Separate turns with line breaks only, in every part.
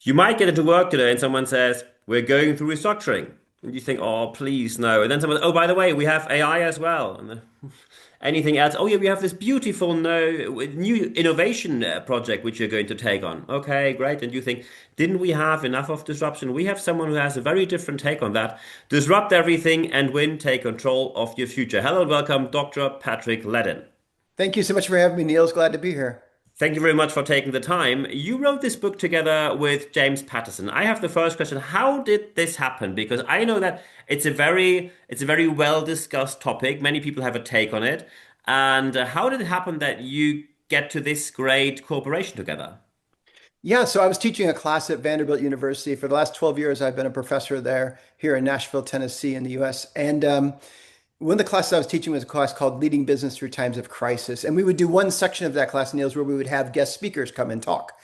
You might get into work today and someone says, we're going through restructuring. And you think, oh, please, no. And then someone, oh, by the way, we have AI as well. And then anything else? Oh, yeah, we have this beautiful new innovation project which you're going to take on. Okay, great. And you think, didn't we have enough of disruption? We have someone who has a very different take on that. Disrupt everything and win, take control of your future. Hello and welcome, Dr. Patrick Leddin.
Thank you so much for having me, Niels. Glad to be here.
Thank you very much for taking the time. You wrote this book together with James Patterson. I have the first question. How did this happen? Because I know that it's a very well discussed topic. Many people have a take on it. And how did it happen that you get to this great corporation together?
Yeah, so I was teaching a class at Vanderbilt University. For the last 12 years, I've been a professor there here in Nashville, Tennessee, in the US. And one of the classes I was teaching was a class called Leading Business Through Times of Crisis. And we would do one section of that class, Niels, where we would have guest speakers come and talk.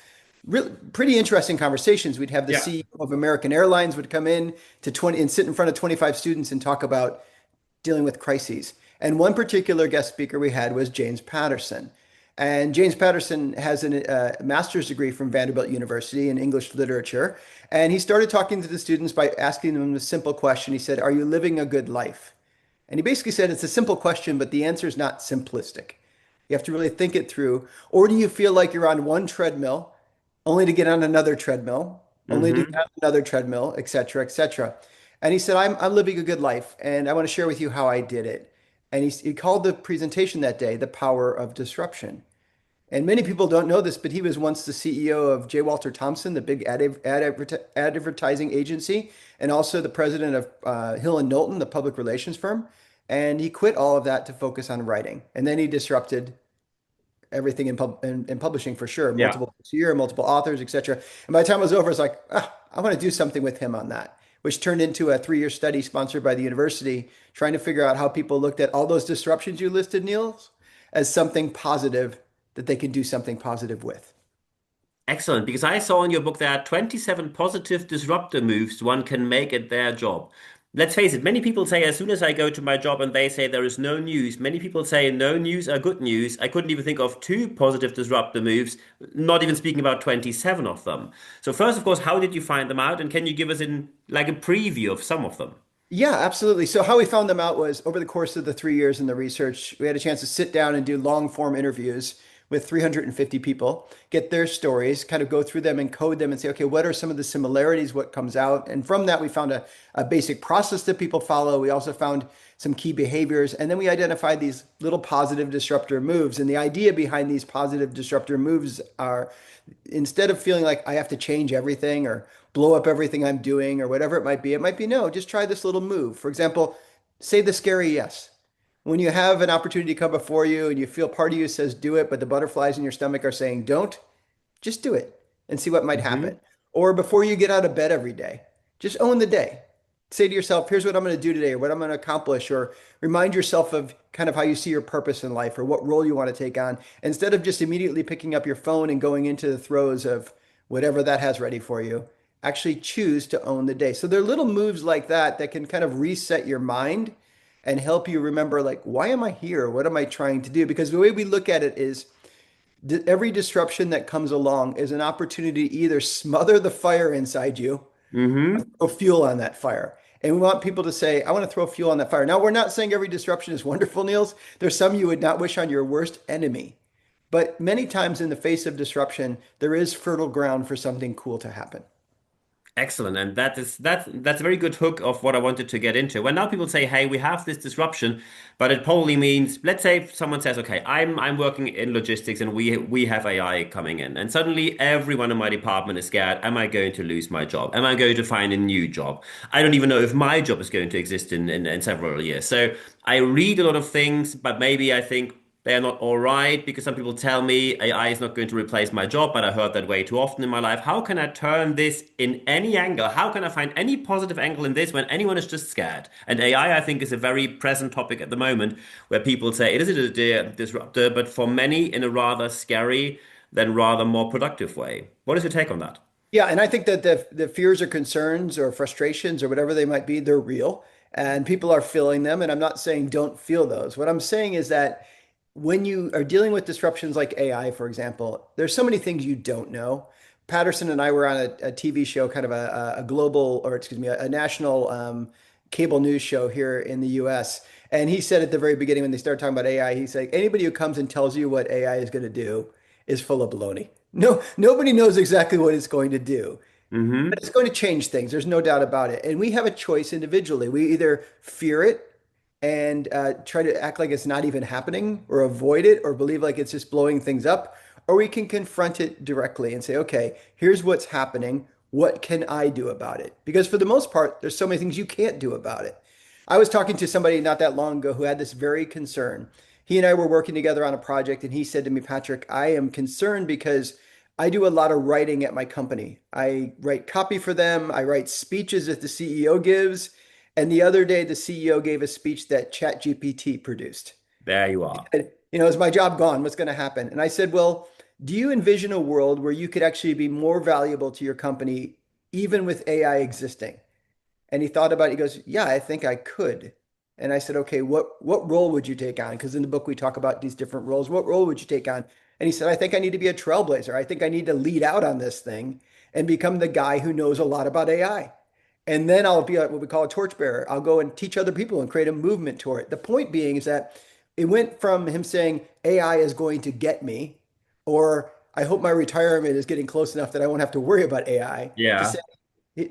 Really, pretty interesting conversations. We'd have the
Yeah.
CEO of American Airlines would come in to 20 and sit in front of 25 students and talk about dealing with crises. And one particular guest speaker we had was James Patterson. And James Patterson has a master's degree from Vanderbilt University in English literature. And he started talking to the students by asking them a simple question. He said, are you living a good life? And he basically said it's a simple question, but the answer is not simplistic. You have to really think it through. Or do you feel like you're on one treadmill, only to get on another treadmill, only to get
Hmm.
on another treadmill, et cetera, et cetera. And he said, I'm living a good life, and I want to share with you how I did it. And he called the presentation that day, The Power of Disruption. And many people don't know this, but he was once the CEO of J. Walter Thompson, the big advertising agency, and also the president of Hill and Knowlton, the public relations firm. And he quit all of that to focus on writing. And then he disrupted everything in publishing for sure,
Yeah.
multiple books a year, multiple authors, etc. And by the time it was over, it's like, I want to do something with him on that, which turned into a 3-year study sponsored by the university, trying to figure out how people looked at all those disruptions you listed, Niels, as something positive that they can do something positive with.
Excellent, because I saw in your book there are 27 positive disruptor moves one can make at their job. Let's face it, many people say as soon as I go to my job and they say there is no news, many people say no news are good news. I couldn't even think of two positive disruptor moves, not even speaking about 27 of them. So first, of course, how did you find them out? And can you give us in like a preview of some of them?
Yeah, absolutely. So how we found them out was over the course of the 3 years in the research, we had a chance to sit down and do long form interviews with 350 people, get their stories, kind of go through them and code them and say, okay, what are some of the similarities, what comes out? And from that, we found a basic process that people follow. We also found some key behaviors, and then we identified these little positive disruptor moves. And the idea behind these positive disruptor moves are instead of feeling like I have to change everything or blow up everything I'm doing or whatever it might be no, just try this little move. For example, say the scary yes. When you have an opportunity come before you and you feel part of you says do it, but the butterflies in your stomach are saying don't, just do it and see what might happen.
Hmm.
Or before you get out of bed every day, just own the day. Say to yourself, here's what I'm going to do today, or what I'm going to accomplish, or remind yourself of kind of how you see your purpose in life or what role you want to take on, instead of just immediately picking up your phone and going into the throes of whatever that has ready for you. Actually choose to own the day. So there are little moves like that that can kind of reset your mind and help you remember, like, why am I here? What am I trying to do? Because the way we look at it is every disruption that comes along is an opportunity to either smother the fire inside you or
Hmm.
throw fuel on that fire. And we want people to say, I want to throw fuel on that fire. Now, we're not saying every disruption is wonderful, Niels. There's some you would not wish on your worst enemy. But many times in the face of disruption, there is fertile ground for something cool to happen.
Excellent, and that's a very good hook of what I wanted to get into. When now people say, "Hey, we have this disruption," but it probably means, let's say, someone says, "Okay, I'm working in logistics, and we have AI coming in," and suddenly everyone in my department is scared. Am I going to lose my job? Am I going to find a new job? I don't even know if my job is going to exist in several years. So I read a lot of things, but maybe I think they're not all right because some people tell me AI is not going to replace my job, but I heard that way too often in my life. How can I turn this in any angle? How can I find any positive angle in this when anyone is just scared? And AI, I think, is a very present topic at the moment where people say it is a disruptor, but for many in a rather scary than rather more productive way. What is your take on that?
Yeah, and I think that the fears or concerns or frustrations or whatever they might be, they're real and people are feeling them. And I'm not saying don't feel those. What I'm saying is that when you are dealing with disruptions like AI, for example, there's so many things you don't know. Patterson and I were on a TV show, kind of a global, or excuse me, a national cable news show here in the US. And he said at the very beginning when they started talking about AI, he's like, anybody who comes and tells you what AI is going to do is full of baloney. No, nobody knows exactly what it's going to do. But
Hmm.
it's going to change things. There's no doubt about it. And we have a choice individually. We either fear it and try to act like it's not even happening or avoid it or believe like it's just blowing things up, or we can confront it directly and say, okay, here's what's happening. What can I do about it? Because for the most part, there's so many things you can't do about it. I was talking to somebody not that long ago who had this very concern. He and I were working together on a project, and he said to me, Patrick, I am concerned because I do a lot of writing at my company. I write copy for them, I write speeches that the CEO gives. And the other day, the CEO gave a speech that ChatGPT produced.
There you are.
And, is my job gone? What's going to happen? And I said, well, do you envision a world where you could actually be more valuable to your company even with AI existing? And he thought about it. He goes, yeah, I think I could. And I said, okay, what role would you take on? Because in the book we talk about these different roles. What role would you take on? And he said, I think I need to be a trailblazer. I think I need to lead out on this thing and become the guy who knows a lot about AI. And then I'll be what we call a torchbearer. I'll go and teach other people and create a movement toward it. The point being is that it went from him saying AI is going to get me, or I hope my retirement is getting close enough that I won't have to worry about AI,
Yeah.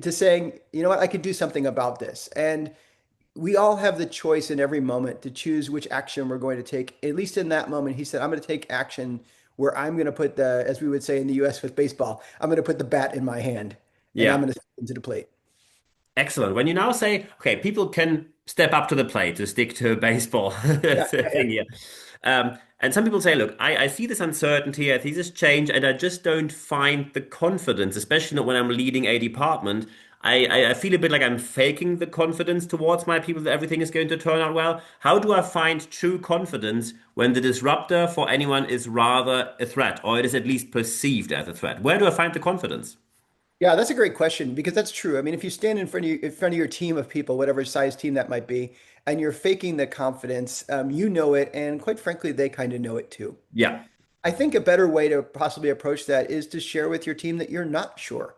to saying, you know what, I could do something about this. And we all have the choice in every moment to choose which action we're going to take. At least in that moment, he said, I'm going to take action where I'm going to put the, as we would say in the US with baseball, I'm going to put the bat in my hand and I'm
Yeah.
going to step into the plate.
Excellent. When you now say, okay, people can step up to the plate to stick to baseball
Yeah, yeah, yeah.
thing here. And some people say, look, I see this uncertainty, I see this change, and I just don't find the confidence, especially not when I'm leading a department. I feel a bit like I'm faking the confidence towards my people that everything is going to turn out well. How do I find true confidence when the disruptor for anyone is rather a threat, or it is at least perceived as a threat? Where do I find the confidence?
Yeah, that's a great question because that's true. I mean, if you stand in front of your team of people, whatever size team that might be, and you're faking the confidence, you know it, and quite frankly, they kind of know it too.
Yeah.
I think a better way to possibly approach that is to share with your team that you're not sure,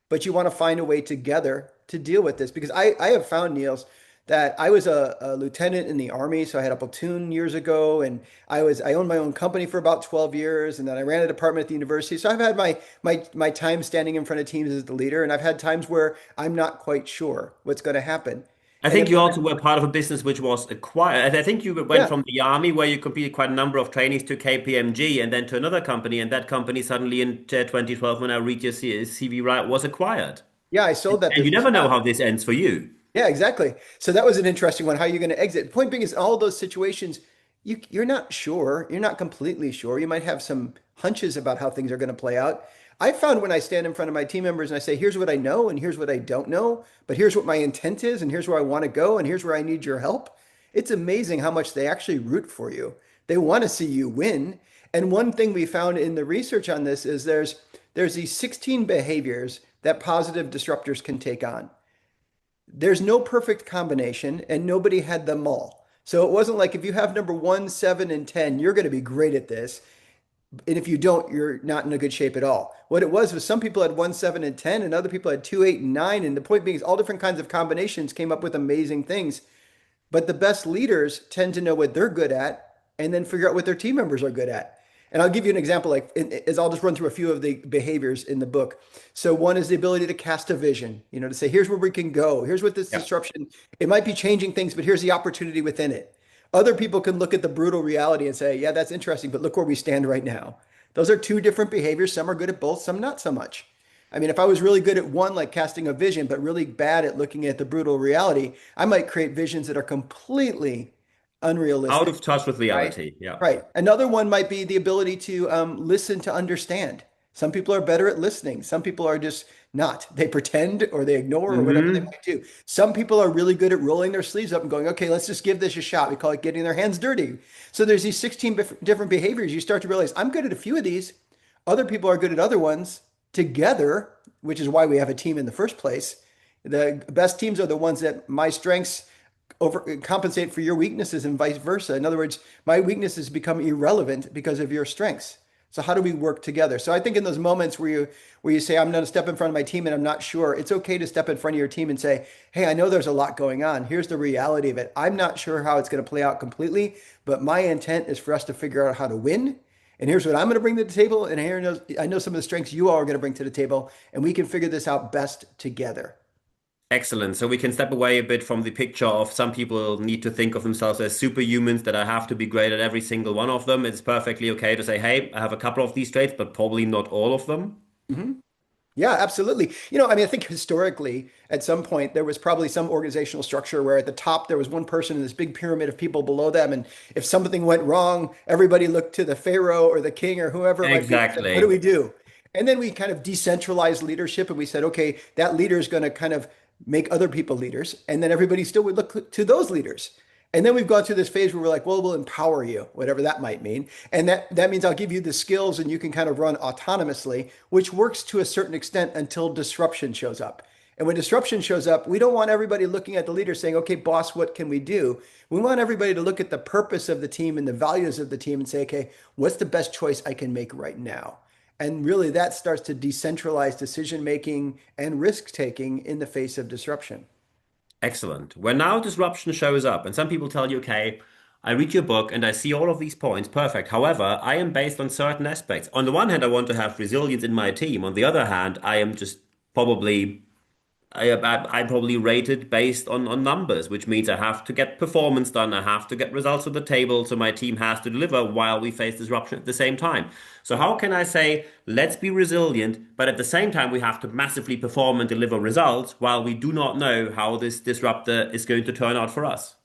but you want to find a way together to deal with this. Because I have found, Niels, that I was a lieutenant in the Army, so I had a platoon years ago, and I owned my own company for about 12 years, and then I ran a department at the university. So I've had my time standing in front of teams as the leader, and I've had times where I'm not quite sure what's going to happen.
I
And
think
if
you also were part of a business which was acquired. I think you went
yeah,
from the army where you completed quite a number of trainings to KPMG and then to another company, and that company suddenly in 2012, when I read your CV right, was acquired.
yeah, I sold that
And you
business.
never know
Yeah.
how this ends for you.
Yeah, exactly. So that was an interesting one. How are you going to exit? Point being is, all those situations, you're not sure. You're not completely sure. You might have some hunches about how things are going to play out. I found when I stand in front of my team members and I say, here's what I know and here's what I don't know, but here's what my intent is and here's where I want to go and here's where I need your help. It's amazing how much they actually root for you. They want to see you win. And one thing we found in the research on this is there's these 16 behaviors that positive disruptors can take on. There's no perfect combination, and nobody had them all. So it wasn't like if you have number one, seven, and 10, you're going to be great at this. And if you don't, you're not in a good shape at all. What it was some people had one, seven, and 10, and other people had two, 8, and 9. And the point being is all different kinds of combinations came up with amazing things. But the best leaders tend to know what they're good at and then figure out what their team members are good at. And I'll give you an example, like as I'll just run through a few of the behaviors in the book. So one is the ability to cast a vision, to say, here's where we can go. Here's what this
Yeah.
disruption, it might be changing things, but here's the opportunity within it. Other people can look at the brutal reality and say, yeah, that's interesting, but look where we stand right now. Those are two different behaviors. Some are good at both, some not so much. I mean, if I was really good at one, like casting a vision, but really bad at looking at the brutal reality, I might create visions that are completely
Out
unrealistic.
of touch with
Right.
reality. Yeah.
Right. Another one might be the ability to listen to understand. Some people are better at listening. Some people are just not. They pretend or they ignore or whatever they
Hmm.
might do. Some people are really good at rolling their sleeves up and going, okay, let's just give this a shot. We call it getting their hands dirty. So there's these 16 different behaviors. You start to realize I'm good at a few of these. Other people are good at other ones together, which is why we have a team in the first place. The best teams are the ones that my strengths over compensate for your weaknesses and vice versa. In other words, my weaknesses become irrelevant because of your strengths. So how do we work together? So I think in those moments where you say, I'm going to step in front of my team and I'm not sure, it's okay to step in front of your team and say, hey, I know there's a lot going on. Here's the reality of it. I'm not sure how it's going to play out completely, but my intent is for us to figure out how to win. And here's what I'm going to bring to the table. And I know some of the strengths you all are going to bring to the table, and we can figure this out best together.
Excellent. So we can step away a bit from the picture of some people need to think of themselves as superhumans that I have to be great at every single one of them. It's perfectly okay to say, hey, I have a couple of these traits, but probably not all of them.
Mhm. Yeah, absolutely. I mean, I think historically, at some point, there was probably some organizational structure where at the top there was one person in this big pyramid of people below them. And if something went wrong, everybody looked to the pharaoh or the king or whoever it might be and said, what do
Exactly.
we do? And then we kind of decentralized leadership and we said, okay, that leader is going to kind of make other people leaders. And then everybody still would look to those leaders. And then we've gone through this phase where we're like, well, we'll empower you, whatever that might mean. And that means I'll give you the skills and you can kind of run autonomously, which works to a certain extent until disruption shows up. And when disruption shows up, we don't want everybody looking at the leader saying, okay, boss, what can we do? We want everybody to look at the purpose of the team and the values of the team and say, okay, what's the best choice I can make right now? And really that starts to decentralize decision making and risk taking in the face of disruption.
Excellent. When now disruption shows up, and some people tell you, okay, I read your book and I see all of these points, perfect. However, I am based on certain aspects. On the one hand, I want to have resilience in my team. On the other hand, I am just probably I probably rated based on numbers, which means I have to get performance done. I have to get results on the table. So my team has to deliver while we face disruption at the same time. So how can I say, let's be resilient, but at the same time, we have to massively perform and deliver results while we do not know how this disruptor is going to turn out for us?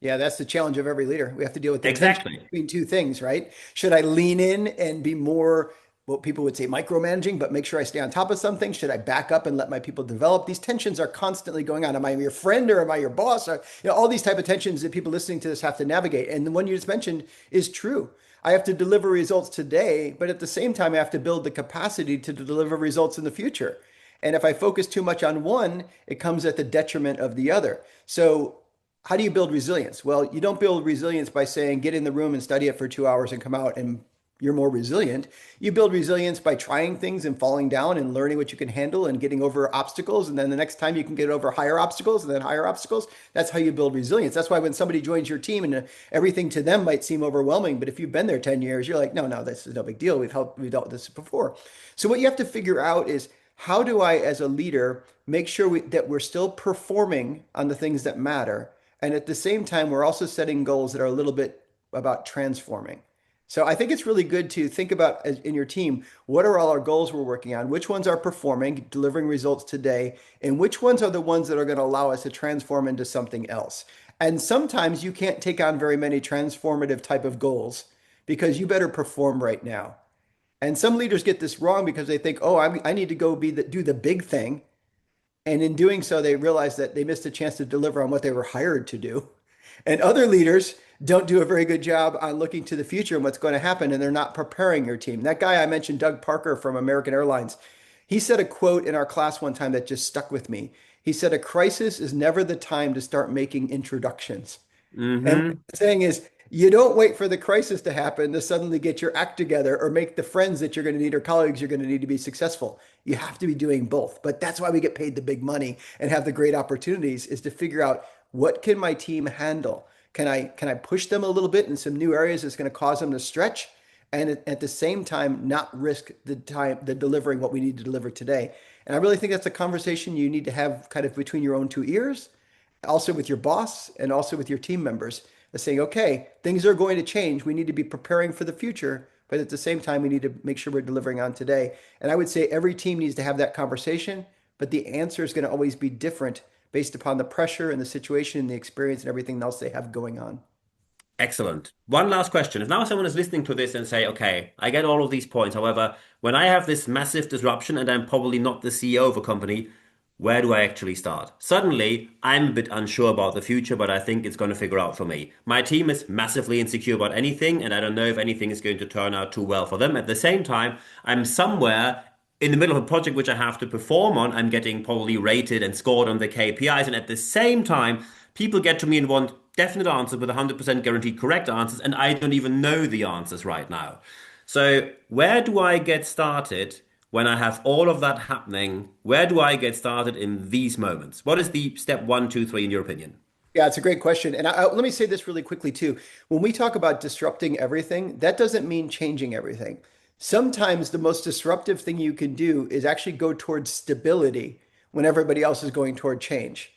Yeah, that's the challenge of every leader. We have to deal with the tension
Exactly.
between two things, right? Should I lean in and be more, what people would say, micromanaging, but make sure I stay on top of something? Should I back up and let my people develop? These tensions are constantly going on. Am I your friend or am I your boss? Or, all these type of tensions that people listening to this have to navigate. And the one you just mentioned is true. I have to deliver results today, but at the same time, I have to build the capacity to deliver results in the future. And if I focus too much on one, it comes at the detriment of the other. So how do you build resilience? Well, you don't build resilience by saying, get in the room and study it for 2 hours and come out and you're more resilient. You build resilience by trying things and falling down and learning what you can handle and getting over obstacles. And then the next time you can get over higher obstacles and then higher obstacles. That's how you build resilience. That's why when somebody joins your team and everything to them might seem overwhelming, but if you've been there 10 years, you're like, no, no, this is no big deal. We've dealt with this before. So what you have to figure out is, how do I, as a leader, make sure that we're still performing on the things that matter, and at the same time, we're also setting goals that are a little bit about transforming. So I think it's really good to think about in your team, what are all our goals we're working on? Which ones are performing, delivering results today? And which ones are the ones that are going to allow us to transform into something else? And sometimes you can't take on very many transformative type of goals because you better perform right now. And some leaders get this wrong because they think, oh, I need to go do the big thing. And in doing so, they realize that they missed a chance to deliver on what they were hired to do. And other leaders don't do a very good job on looking to the future and what's going to happen, and they're not preparing your team. That guy I mentioned, Doug Parker from American Airlines, he said a quote in our class one time that just stuck with me. He said, a crisis is never the time to start making introductions. And what
Hmm.
I'm saying is, you don't wait for the crisis to happen to suddenly get your act together or make the friends that you're going to need or colleagues you're going to need to be successful. You have to be doing both. But that's why we get paid the big money and have the great opportunities is to figure out what can my team handle? Can I push them a little bit in some new areas that's going to cause them to stretch and at the same time not risk the delivering what we need to deliver today. And I really think that's a conversation you need to have kind of between your own two ears, also with your boss and also with your team members, saying, okay, things are going to change. We need to be preparing for the future, but at the same time, we need to make sure we're delivering on today. And I would say every team needs to have that conversation, but the answer is going to always be different based upon the pressure and the situation and the experience and everything else they have going on.
Excellent. One last question. If now someone is listening to this and say, okay, I get all of these points. However, when I have this massive disruption and I'm probably not the CEO of a company, where do I actually start? Suddenly, I'm a bit unsure about the future, but I think it's going to figure out for me. My team is massively insecure about anything, and I don't know if anything is going to turn out too well for them. At the same time, I'm somewhere in the middle of a project which I have to perform on. I'm getting probably rated and scored on the KPIs, and at the same time, people get to me and want definite answers with 100% guaranteed correct answers, and I don't even know the answers right now. So where do I get started when I have all of that happening? Where do I get started in these moments? What is the step one, two, three in your opinion?
Yeah, it's a great question. And let me say this really quickly too. When we talk about disrupting everything, that doesn't mean changing everything. Sometimes the most disruptive thing you can do is actually go towards stability when everybody else is going toward change.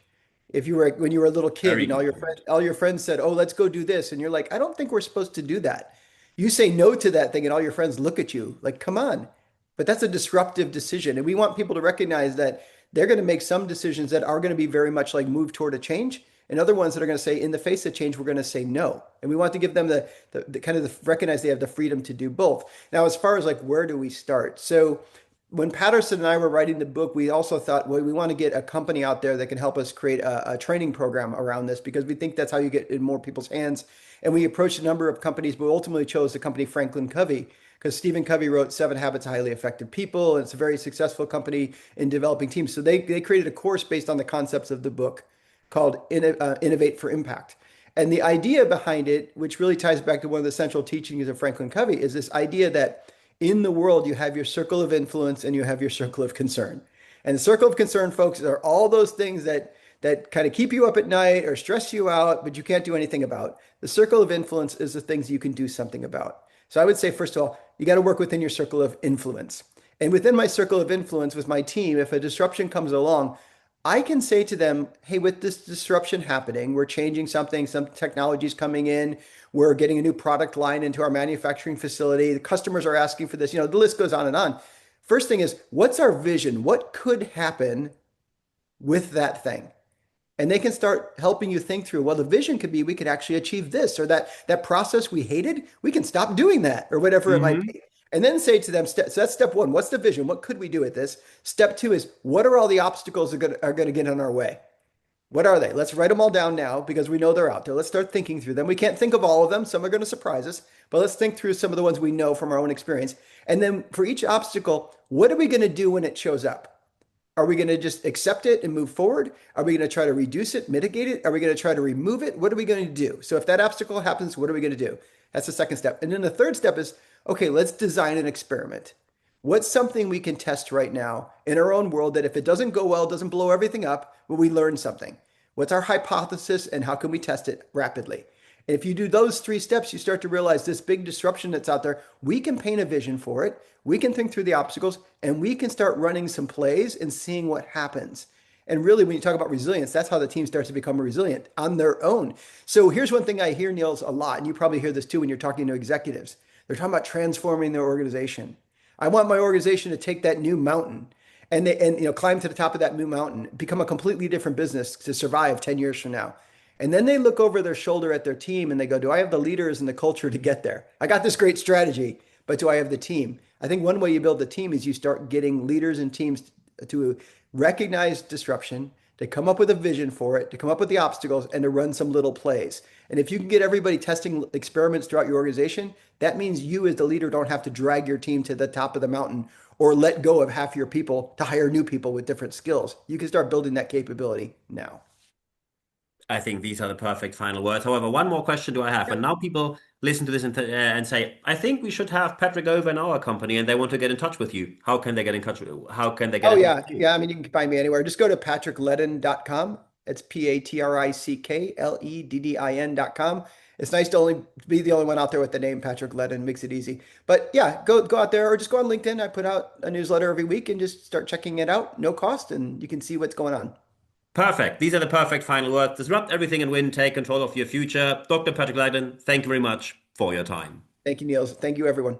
If you were when you were a little kid
Very
and
good point.
all your friends said, "Oh, let's go do this," and you're like, "I don't think we're supposed to do that." You say no to that thing, and all your friends look at you like, "Come on." But that's a disruptive decision, and we want people to recognize that they're going to make some decisions that are going to be very much like move toward a change, and other ones that are going to say, in the face of change, we're going to say no. And we want to give them the kind of recognize they have the freedom to do both. Now, as far as like where do we start? So when Patterson and I were writing the book, we also thought, well, we want to get a company out there that can help us create a training program around this because we think that's how you get in more people's hands. And we approached a number of companies, but we ultimately chose the company Franklin Covey because Stephen Covey wrote Seven Habits of Highly Effective People. And it's a very successful company in developing teams. So they created a course based on the concepts of the book called Innovate for Impact. And the idea behind it, which really ties back to one of the central teachings of Franklin Covey, is this idea that in the world, you have your circle of influence and you have your circle of concern. And the circle of concern, folks, are all those things that kind of keep you up at night or stress you out, but you can't do anything about. The circle of influence is the things you can do something about. So I would say, first of all, you got to work within your circle of influence. And within my circle of influence with my team, if a disruption comes along, I can say to them, hey, with this disruption happening, we're changing something, some technology's coming in, we're getting a new product line into our manufacturing facility, the customers are asking for this, the list goes on and on. First thing is, what's our vision? What could happen with that thing? And they can start helping you think through, well, the vision could be we could actually achieve this or that process we hated, we can stop doing that or whatever it might
Hmm.
be. And then say to them, so that's step one. What's the vision? What could we do with this? Step two is what are all the obstacles that are going to get in our way? What are they? Let's write them all down now because we know they're out there. Let's start thinking through them. We can't think of all of them. Some are going to surprise us, but let's think through some of the ones we know from our own experience. And then for each obstacle, what are we going to do when it shows up? Are we going to just accept it and move forward? Are we going to try to reduce it, mitigate it? Are we going to try to remove it? What are we going to do? So if that obstacle happens, what are we going to do? That's the second step. And then the third step is, okay, let's design an experiment. What's something we can test right now in our own world that if it doesn't go well, doesn't blow everything up, will we learn something? What's our hypothesis and how can we test it rapidly? And if you do those three steps, you start to realize this big disruption that's out there, we can paint a vision for it. We can think through the obstacles and we can start running some plays and seeing what happens. And really, when you talk about resilience, that's how the team starts to become resilient on their own. So here's one thing I hear, Niels, a lot, and you probably hear this too when you're talking to executives. They're talking about transforming their organization. I want my organization to take that new mountain and climb to the top of that new mountain, become a completely different business to survive 10 years from now. And then they look over their shoulder at their team and they go, do I have the leaders and the culture to get there? I got this great strategy, but do I have the team? I think one way you build the team is you start getting leaders and teams to recognize disruption, to come up with a vision for it, to come up with the obstacles, and to run some little plays. And if you can get everybody testing experiments throughout your organization, that means you as the leader don't have to drag your team to the top of the mountain or let go of half your people to hire new people with different skills. You can start building that capability now.
I think these are the perfect final words. However, one more question do I have? And now people listen to this and say, I think we should have Patrick over in our company and they want to get in touch with you. How can they get in touch with you? How can they get
Oh
in touch
yeah.
with you?
Yeah. I mean, you can find me anywhere. Just go to patrickleddin.com. It's PatrickLeddin.com. It's nice to only be the only one out there with the name Patrick Leddin. Makes it easy. But yeah, go out there or just go on LinkedIn. I put out a newsletter every week and just start checking it out. No cost, and you can see what's going on.
Perfect. These are the perfect final words. Disrupt everything and win. Take control of your future. Dr. Patrick Leiden, thank you very much for your time.
Thank you, Niels. Thank you, everyone.